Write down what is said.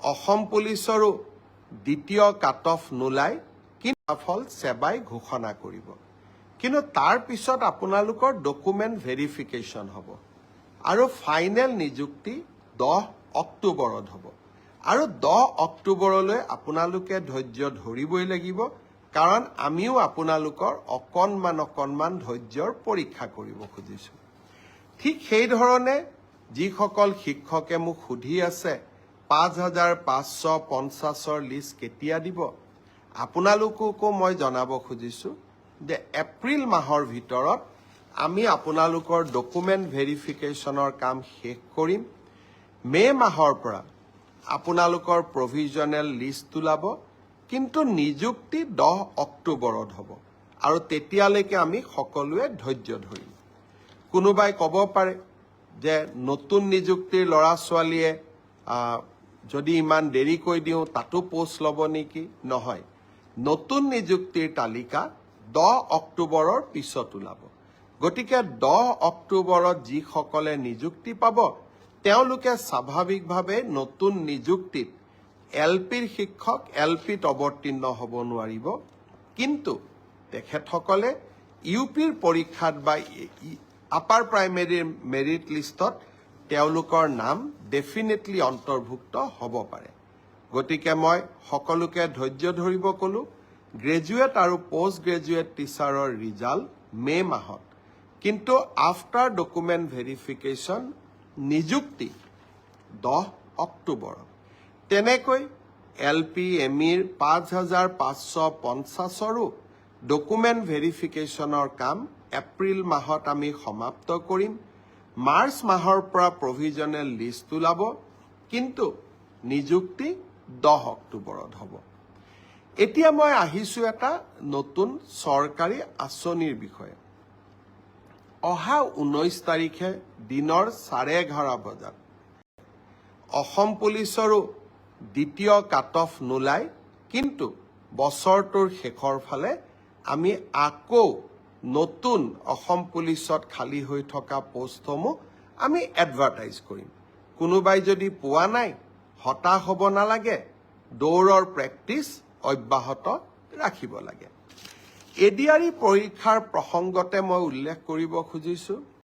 অসম পুলিচৰো দ্বিতীয় cut off নোলায় কিন্তু ফল সেৱাই ঘোষণা কৰিব কিন্তু তাৰ পিছত আপোনালোকৰ ডকুমেণ্ট ভেৰিফিকেশ্যন হ'ব আৰু ফাইনেল নিযুক্তি 10 অক্টোবৰত হ'ব আৰু 10 অক্টোবৰলৈ আপোনালোকে ধৈৰ্য ধৰিবই লাগিব কাৰণ আমিও আপোনালোকৰ অকণমান ধৈৰ্যৰ পৰীক্ষা কৰিব খুজিছোঁ ঠিক সেই ধৰণে যিসকল শিক্ষকে মোক সুধি আছে 5550ৰ লিষ্ট কেতিয়া দিব আপোনালোককো মই জনাব খুজিছোঁ যে এপ্ৰিল মাহৰ ভিতৰত আমি আপোনালোকৰ ডকুমেণ্ট ভেৰিফিকেশ্যনৰ কাম শেষ কৰিম মে মাহৰ পৰা আপোনালোকৰ প্ৰভিজনেল লিষ্ট ওলাব কিন্তু নিযুক্তি 10 অক্টোবৰত হ'ব আৰু তেতিয়ালৈকে আমি সকলোৱে ধৈৰ্য ধৰিম কোনোবাই ক'ব পাৰে যে নতুন নিযুক্তিৰ ল'ৰা ছোৱালীয়ে যদি ইমান দেৰিকৈ দিওঁ তাতো পোষ্ট ল'ব নেকি নহয় নতুন নিযুক্তিৰ তালিকা 10 অক্টোবৰৰ পিছত ওলাব গতিকে 10 অক্টোবৰত যিসকলে নিযুক্তি পাব তেওঁলোকে স্বাভাৱিকভাৱে নতুন নিযুক্তিত এলপিৰ শিক্ষক এলপিত অৱতীৰ্ণ হ'ব নোৱাৰিব কিন্তু তেখেতসকলে ইউপিৰ পৰীক্ষাত বা আপাৰ প্ৰাইমেৰীৰ মেৰিট লিষ্টত তেওঁলোকৰ নাম ডেফিনেটলি অন্তৰ্ভুক্ত হ'ব পাৰে গতিকে মই সকলোকে ধৈৰ্য ধৰিব ক'লো গ্ৰেজুৱেট আৰু পোষ্ট গ্ৰেজুৱেট টিচাৰৰ ৰিজাল্ট মে মাহত কিন্তু আফটাৰ ডকুমেণ্ট ভেৰিফিকেশ্যন নিযুক্তি 10 অক্টোবৰত তেনেকৈ এলপি এমইৰ 5550ৰো ডকুমেণ্ট ভেৰিফিকেশ্যনৰ কাম এপ্ৰিল মাহত আমি সমাপ্ত কৰিম মাৰ্চ মাহৰ পৰা প্ৰভিজনেল লিষ্ট ওলাব কিন্তু নিযুক্তি 10 অক্টোবৰত হ'ব এতিয়া মই আহিছোঁ এটা নতুন চৰকাৰী আঁচনিৰ বিষয়ে অহা 19 তাৰিখে দিনৰ 11:30 বজাত অসম পুলিচৰো দ্বিতীয় কাট অফ নোলায় কিন্তু বছৰটোৰ শেষৰ ফালে আমি আকৌ নতুন অসম পুলিচত খালী হৈ থকা পোষ্টসমূহ আমি এডভাৰটাইজ কৰিম কোনোবাই যদি পোৱা নাই হতাশ হ'ব নালাগে দৌৰৰ প্ৰেক্টিচ অব্যাহত ৰাখিব লাগে এডিআৰই পৰীক্ষাৰ প্ৰসংগতে মই উল্লেখ কৰিব খুজিছোঁ